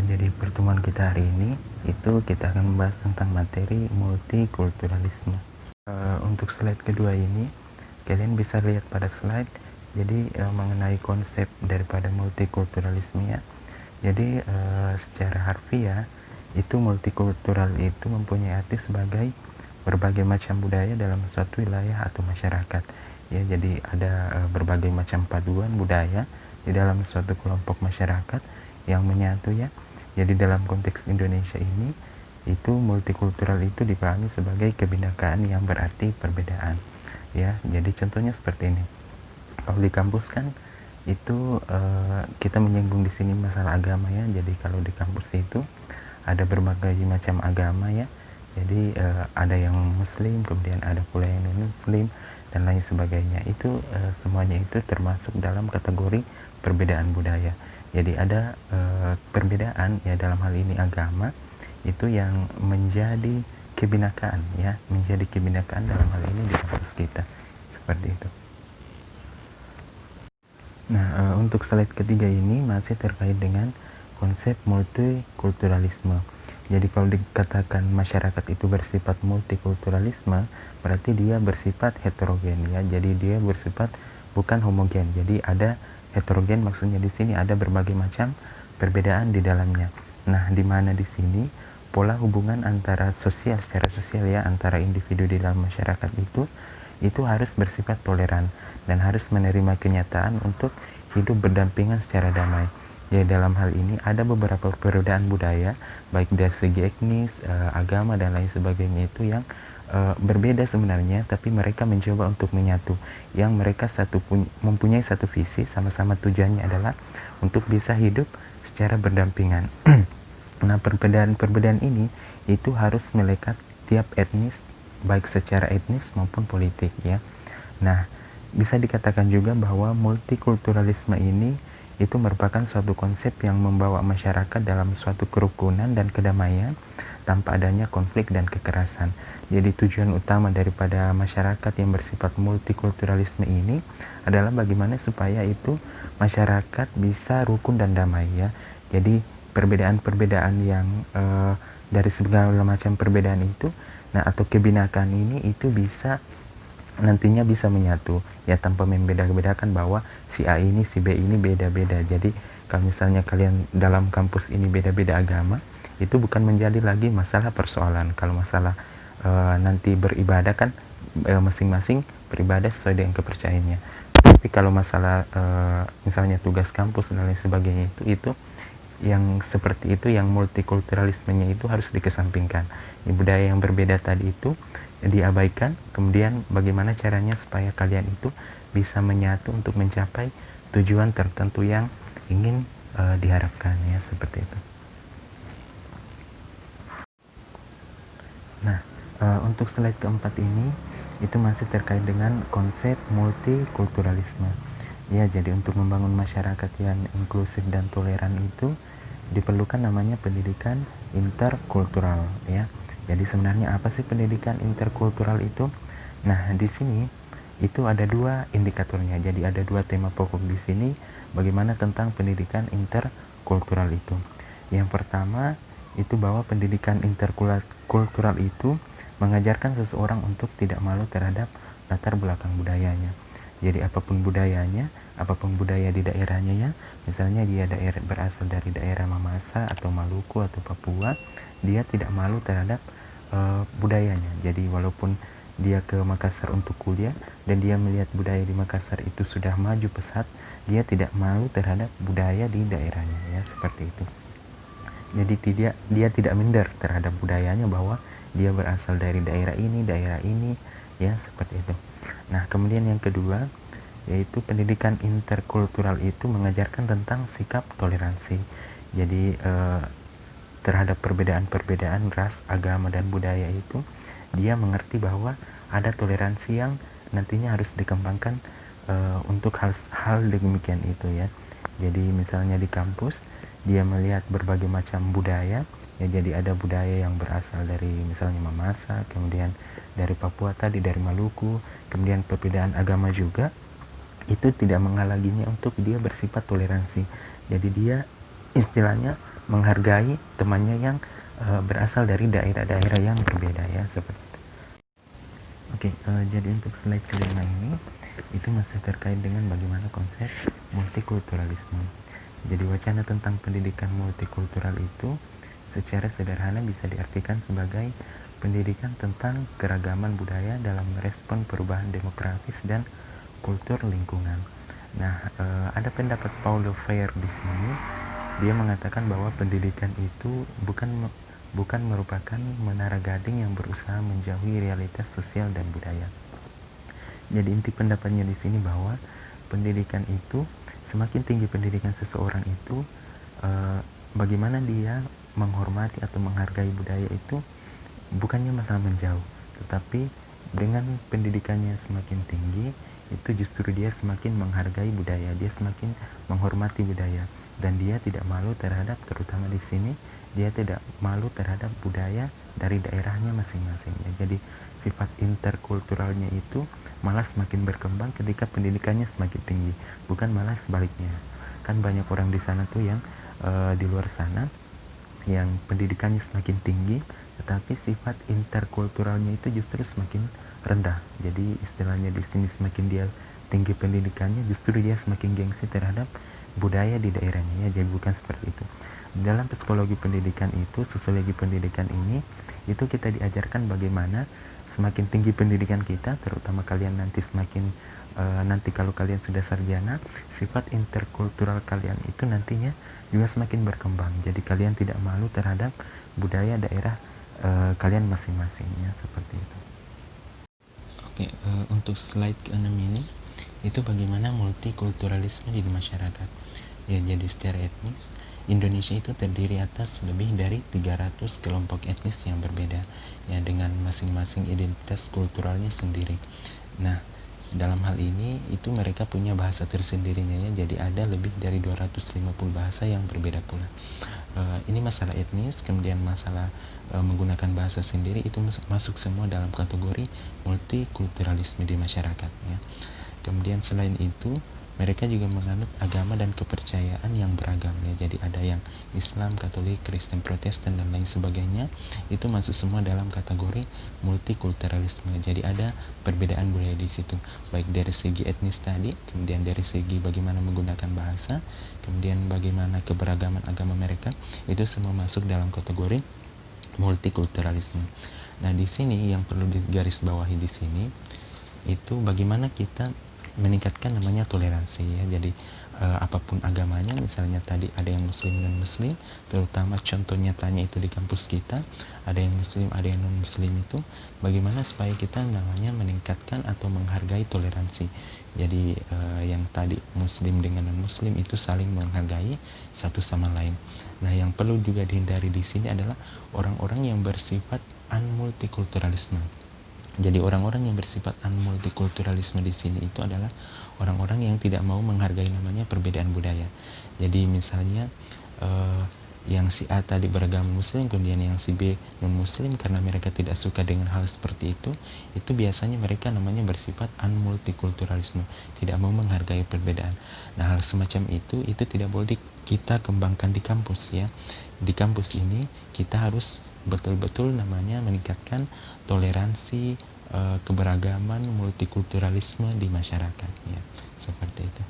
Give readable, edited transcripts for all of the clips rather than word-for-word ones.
Jadi pertemuan kita hari ini itu kita akan membahas tentang materi multikulturalisme. Untuk slide kedua ini, kalian bisa lihat pada slide, jadi mengenai konsep daripada multikulturalisme ya. Jadi secara harfiah, itu multikultural itu mempunyai arti sebagai berbagai macam budaya dalam suatu wilayah atau masyarakat. Ya, jadi ada berbagai macam paduan budaya di dalam suatu kelompok masyarakat yang menyatu ya. Jadi dalam konteks Indonesia ini, itu multikultural itu dipahami sebagai kebinekaan yang berarti perbedaan. Ya, jadi contohnya seperti ini. Kalau di kampus kan itu kita menyinggung di sini masalah agama ya. Jadi kalau di kampus itu ada berbagai macam agama ya. Jadi ada yang muslim, kemudian ada pula yang non muslim dan lain sebagainya. Itu semuanya itu termasuk dalam kategori perbedaan budaya. Jadi ada perbedaan ya, dalam hal ini agama itu yang menjadi kebinekaan ya, menjadi kebinekaan dalam hal ini di kampus kita, seperti itu. Nah, untuk slide ketiga ini masih terkait dengan konsep multikulturalisme. Jadi kalau dikatakan masyarakat itu bersifat multikulturalisme, berarti dia bersifat heterogen ya. Jadi dia bersifat bukan homogen. Jadi ada heterogen, maksudnya di sini ada berbagai macam perbedaan di dalamnya. Nah, di mana di sini pola hubungan antara sosial, secara sosial ya, antara individu di dalam masyarakat itu harus bersifat toleran dan harus menerima kenyataan untuk hidup berdampingan secara damai. Jadi dalam hal ini ada beberapa perbedaan budaya, baik dari segi etnis, agama dan lain sebagainya itu yang berbeda sebenarnya, tapi mereka mencoba untuk menyatu. Yang mereka mempunyai satu visi, sama-sama tujuannya adalah untuk bisa hidup secara berdampingan. Nah, perbedaan-perbedaan ini itu harus melekat tiap etnis, baik secara etnis maupun politik ya. Nah, bisa dikatakan juga bahwa multikulturalisme ini itu merupakan suatu konsep yang membawa masyarakat dalam suatu kerukunan dan kedamaian tanpa adanya konflik dan kekerasan. Jadi tujuan utama daripada masyarakat yang bersifat multikulturalisme ini adalah bagaimana supaya itu masyarakat bisa rukun dan damai ya. Jadi perbedaan-perbedaan yang dari segala macam perbedaan itu, nah atau kebinekaan ini itu bisa nantinya bisa menyatu ya, tanpa membeda-bedakan bahwa si A ini si B ini beda-beda. Jadi kalau misalnya kalian dalam kampus ini beda-beda agama, itu bukan menjadi lagi masalah persoalan. Kalau masalah nanti beribadah kan masing-masing beribadah sesuai dengan kepercayaannya. Tapi kalau masalah misalnya tugas kampus dan lain sebagainya, itu yang seperti itu, yang multikulturalismenya itu harus dikesampingkan. Budaya yang berbeda tadi itu diabaikan, kemudian bagaimana caranya supaya kalian itu bisa menyatu untuk mencapai tujuan tertentu yang ingin diharapkan ya, seperti itu. Nah, untuk slide keempat ini itu masih terkait dengan konsep multikulturalisme ya. Jadi untuk membangun masyarakat yang inklusif dan toleran itu diperlukan namanya pendidikan interkultural ya. Jadi sebenarnya apa sih pendidikan interkultural itu? Nah, di sini itu ada dua indikatornya. Jadi ada dua tema pokok di sini bagaimana tentang pendidikan interkultural itu. Yang pertama itu bahwa pendidikan interkultural itu mengajarkan seseorang untuk tidak malu terhadap latar belakang budayanya. Jadi apapun budayanya, apapun budaya di daerahnya ya, misalnya dia berasal dari daerah Mamasa atau Maluku atau Papua, dia tidak malu terhadap budayanya. Jadi walaupun dia ke Makassar untuk kuliah dan dia melihat budaya di Makassar itu sudah maju pesat, dia tidak malu terhadap budaya di daerahnya ya, seperti itu. Jadi dia tidak minder terhadap budayanya bahwa dia berasal dari daerah ini ya, seperti itu. Nah, kemudian yang kedua yaitu pendidikan interkultural itu mengajarkan tentang sikap toleransi. Jadi terhadap perbedaan-perbedaan ras, agama, dan budaya itu, dia mengerti bahwa ada toleransi yang nantinya harus dikembangkan untuk hal demikian itu ya. Jadi misalnya di kampus, dia melihat berbagai macam budaya ya. Jadi ada budaya yang berasal dari misalnya Mamasa, kemudian dari Papua tadi, dari Maluku, kemudian perbedaan agama juga, itu tidak menghalanginya untuk dia bersifat toleransi. Jadi dia istilahnya menghargai temannya yang berasal dari daerah-daerah yang berbeda ya, seperti itu. Oke, jadi untuk slide kelima ini itu masih terkait dengan bagaimana konsep multikulturalisme. Jadi wacana tentang pendidikan multikultural itu secara sederhana bisa diartikan sebagai pendidikan tentang keragaman budaya dalam merespon perubahan demografis dan kultur lingkungan. Nah, ada pendapat Paulo Freire di sini. Dia mengatakan bahwa pendidikan itu bukan merupakan menara gading yang berusaha menjauhi realitas sosial dan budaya. Jadi inti pendapatnya di sini bahwa pendidikan itu, semakin tinggi pendidikan seseorang itu, bagaimana dia menghormati atau menghargai budaya itu bukannya masalah menjauh, tetapi dengan pendidikannya semakin tinggi itu justru dia semakin menghargai budaya, dia semakin menghormati budaya, dan dia tidak malu terhadap, terutama di sini dia tidak malu terhadap budaya dari daerahnya masing-masing. Jadi sifat interkulturalnya itu malah semakin berkembang ketika pendidikannya semakin tinggi, bukan malah sebaliknya. Kan banyak orang di sana tuh yang di luar sana yang pendidikannya semakin tinggi tetapi sifat interkulturalnya itu justru semakin rendah. Jadi istilahnya di sini semakin dia tinggi pendidikannya, justru dia semakin gengsi terhadap budaya di daerahnya ya. Jadi bukan seperti itu. Dalam psikologi pendidikan itu, sosiologi pendidikan ini, itu kita diajarkan bagaimana semakin tinggi pendidikan kita, terutama kalian nanti nanti kalau kalian sudah sarjana, sifat interkultural kalian itu nantinya juga semakin berkembang. Jadi kalian tidak malu terhadap budaya daerah kalian masing-masingnya, seperti itu. Oke, untuk slide ke-6 ini itu bagaimana multikulturalisme di masyarakat. Ya, jadi secara etnis Indonesia itu terdiri atas lebih dari 300 kelompok etnis yang berbeda ya, dengan masing-masing identitas kulturalnya sendiri. Nah, dalam hal ini itu mereka punya bahasa tersendirinya ya, jadi ada lebih dari 250 bahasa yang berbeda pula. Ini masalah etnis, kemudian masalah menggunakan bahasa sendiri, itu masuk semua dalam kategori multikulturalisme di masyarakat ya. Kemudian selain itu mereka juga menganut agama dan kepercayaan yang beragam ya. Jadi ada yang Islam, Katolik, Kristen, Protestan dan lain sebagainya. Itu masuk semua dalam kategori multikulturalisme. Jadi ada perbedaan budaya di situ, baik dari segi etnis tadi, kemudian dari segi bagaimana menggunakan bahasa, kemudian bagaimana keberagaman agama mereka, itu semua masuk dalam kategori multikulturalisme. Nah, di sini yang perlu digarisbawahi di sini itu bagaimana kita meningkatkan namanya toleransi ya. Jadi apapun agamanya, misalnya tadi ada yang muslim dan muslim, terutama contoh nyatanya itu di kampus kita ada yang muslim, ada yang non muslim, itu bagaimana supaya kita namanya meningkatkan atau menghargai toleransi. Jadi yang tadi muslim dengan non muslim itu saling menghargai satu sama lain. Nah, yang perlu juga dihindari di sini adalah orang-orang yang bersifat unmultikulturalisme. Jadi orang-orang yang bersifat unmultikulturalisme di sini itu adalah orang-orang yang tidak mau menghargai namanya perbedaan budaya. Jadi misalnya yang si A tadi beragama muslim, kemudian yang si B non muslim, karena mereka tidak suka dengan hal seperti itu biasanya mereka namanya bersifat unmultikulturalisme, tidak mau menghargai perbedaan. Nah, hal semacam itu tidak boleh kita kembangkan di kampus ya. Di kampus ini kita harus betul-betul namanya meningkatkan toleransi, keberagaman, multikulturalisme di masyarakat ya, seperti itu.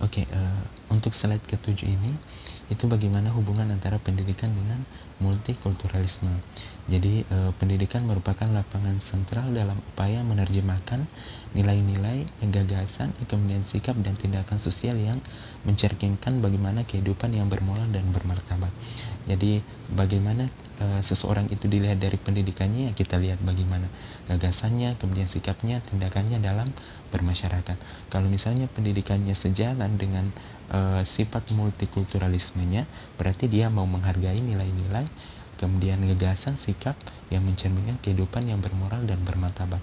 Oke, untuk slide ke-7 ini itu bagaimana hubungan antara pendidikan dengan multikulturalisme. Jadi pendidikan merupakan lapangan sentral dalam upaya menerjemahkan nilai-nilai, gagasan, kemudian sikap dan tindakan sosial yang mencerminkan bagaimana kehidupan yang bermoral dan bermartabat. Jadi bagaimana seseorang itu dilihat dari pendidikannya, kita lihat bagaimana gagasannya, kemudian sikapnya, tindakannya dalam bermasyarakat. Kalau misalnya pendidikannya sejalan dengan sifat multikulturalismenya, berarti dia mau menghargai nilai-nilai, kemudian gagasan, sikap yang mencerminkan kehidupan yang bermoral dan bermartabat.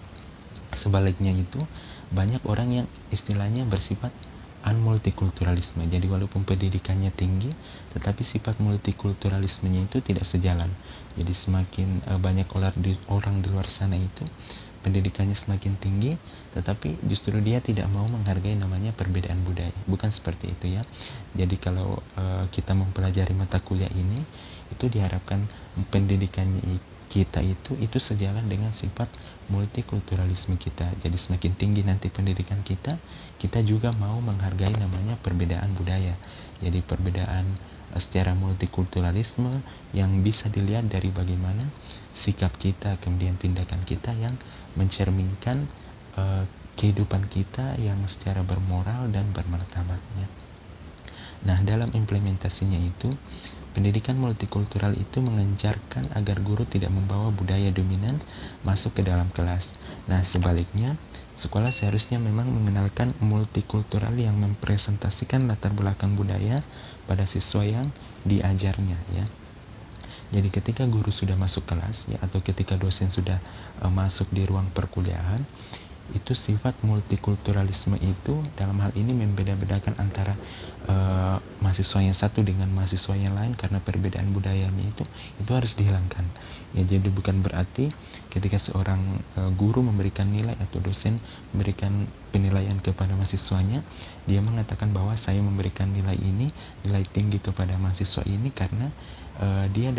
Sebaliknya itu banyak orang yang istilahnya bersifat unmultikulturalisme. Jadi walaupun pendidikannya tinggi, tetapi sifat multikulturalismenya itu tidak sejalan. Jadi semakin banyak orang di luar sana itu pendidikannya semakin tinggi, tetapi justru dia tidak mau menghargai namanya perbedaan budaya. Bukan seperti itu ya. Jadi kalau kita mempelajari mata kuliah ini, itu diharapkan pendidikannya kita itu sejalan dengan sifat multikulturalisme kita. Jadi semakin tinggi nanti pendidikan kita juga mau menghargai namanya perbedaan budaya. Jadi perbedaan secara multikulturalisme yang bisa dilihat dari bagaimana sikap kita, kemudian tindakan kita yang mencerminkan kehidupan kita yang secara bermoral dan bermartabatnya. Nah, dalam implementasinya itu, pendidikan multikultural itu mengajarkan agar guru tidak membawa budaya dominan masuk ke dalam kelas. Nah, sebaliknya, sekolah seharusnya memang mengenalkan multikultural yang mempresentasikan latar belakang budaya pada siswa yang diajarnya ya. Jadi ketika guru sudah masuk kelas ya, atau ketika dosen sudah masuk di ruang perkuliahan, itu sifat multikulturalisme itu dalam hal ini membeda-bedakan antara mahasiswa yang satu dengan mahasiswa yang lain karena perbedaan budayanya itu harus dihilangkan ya. Jadi bukan berarti ketika seorang guru memberikan nilai atau dosen memberikan penilaian kepada mahasiswanya, dia mengatakan bahwa saya memberikan nilai tinggi kepada mahasiswa ini karena dia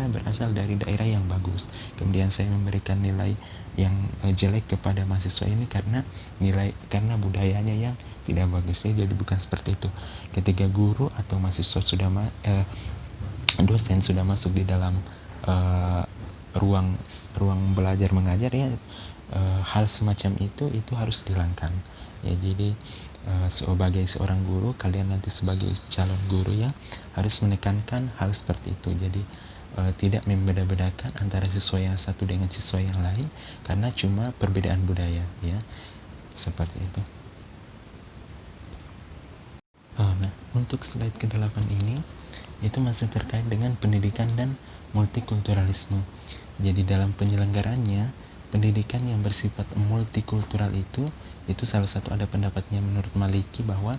berasal dari daerah yang bagus, kemudian saya memberikan nilai yang jelek kepada mahasiswa ini karena budayanya yang tidak bagus ya. Jadi bukan seperti itu. Ketika guru atau mahasiswa dosen sudah masuk di dalam ruang belajar mengajar ya, hal semacam itu harus dihilangkan ya. Jadi sebagai seorang guru, kalian nanti sebagai calon guru ya harus menekankan hal seperti itu. Jadi tidak membeda-bedakan antara siswa yang satu dengan siswa yang lain karena cuma perbedaan budaya ya, seperti itu. Nah, untuk slide ke-8 ini itu masih terkait dengan pendidikan dan multikulturalisme. Jadi dalam penyelenggarannya, pendidikan yang bersifat multikultural itu salah satu, ada pendapatnya menurut Maliki bahwa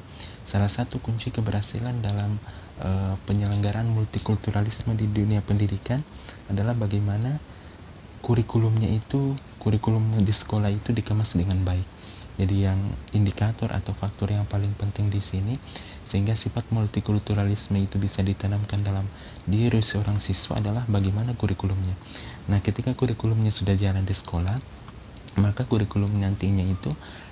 salah satu kunci keberhasilan dalam penyelenggaraan multikulturalisme di dunia pendidikan adalah bagaimana kurikulum di sekolah itu dikemas dengan baik. Jadi yang indikator atau faktor yang paling penting di sini sehingga sifat multikulturalisme itu bisa ditanamkan dalam diri seorang siswa adalah bagaimana kurikulumnya. Nah, ketika kurikulumnya sudah jalan di sekolah, maka kurikulum nantinya itu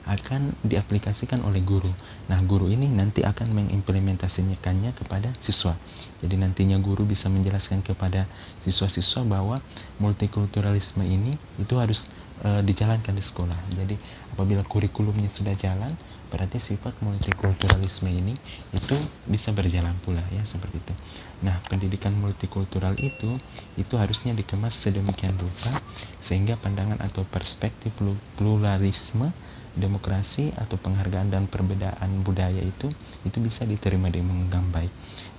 akan diaplikasikan oleh guru. Nah, guru ini nanti akan mengimplementasikannya kepada siswa. Jadi nantinya guru bisa menjelaskan kepada siswa-siswa bahwa multikulturalisme ini itu harus dijalankan di sekolah. Jadi apabila kurikulumnya sudah jalan, berarti sifat multikulturalisme ini itu bisa berjalan pula ya, seperti itu. Nah, pendidikan multikultural itu harusnya dikemas sedemikian rupa sehingga pandangan atau perspektif pluralisme, demokrasi atau penghargaan dan perbedaan budaya itu bisa diterima dengan baik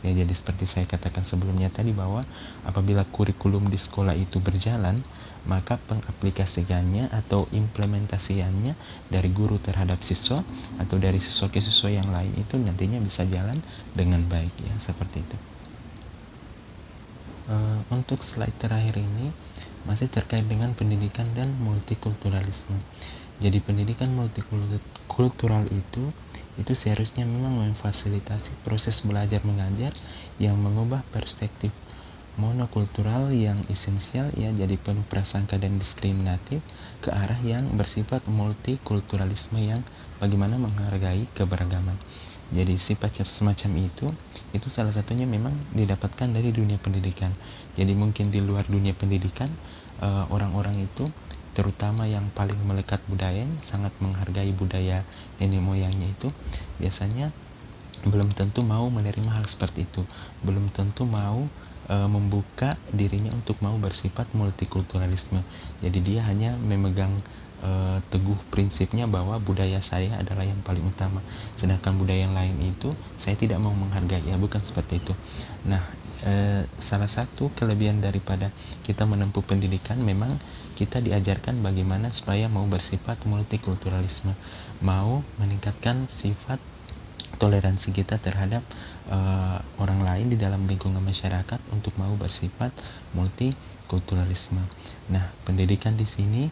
ya. Jadi seperti saya katakan sebelumnya tadi bahwa apabila kurikulum di sekolah itu berjalan, maka pengaplikasikannya atau implementasiannya dari guru terhadap siswa atau dari siswa ke siswa yang lain itu nantinya bisa jalan dengan baik ya, seperti itu. Untuk slide terakhir ini masih terkait dengan pendidikan dan multikulturalisme. Jadi pendidikan multikultural itu seharusnya memang memfasilitasi proses belajar mengajar yang mengubah perspektif monokultural yang esensial ya, jadi penuh prasangka dan diskriminatif, ke arah yang bersifat multikulturalisme yang bagaimana menghargai keberagaman. Jadi sifat semacam itu salah satunya memang didapatkan dari dunia pendidikan. Jadi mungkin di luar dunia pendidikan, orang-orang itu terutama yang paling melekat budaya, sangat menghargai budaya nenek moyangnya itu biasanya belum tentu mau menerima hal seperti itu, belum tentu mau membuka dirinya untuk mau bersifat multikulturalisme. Jadi dia hanya memegang teguh prinsipnya bahwa budaya saya adalah yang paling utama, sedangkan budaya yang lain itu saya tidak mau menghargai ya, bukan seperti itu. Nah, salah satu kelebihan daripada kita menempuh pendidikan memang kita diajarkan bagaimana supaya mau bersifat multikulturalisme, mau meningkatkan sifat toleransi kita terhadap orang lain di dalam lingkungan masyarakat untuk mau bersifat multikulturalisme. Nah, pendidikan di sini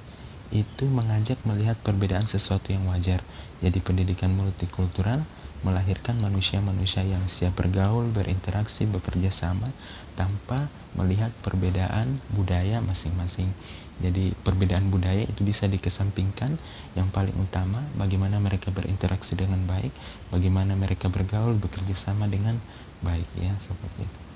itu mengajak melihat perbedaan sesuatu yang wajar. Jadi pendidikan multikultural melahirkan manusia-manusia yang siap bergaul, berinteraksi, bekerja sama tanpa melihat perbedaan budaya masing-masing. Jadi perbedaan budaya itu bisa dikesampingkan, yang paling utama bagaimana mereka berinteraksi dengan baik, bagaimana mereka bergaul, bekerja sama dengan baik, ya, seperti itu.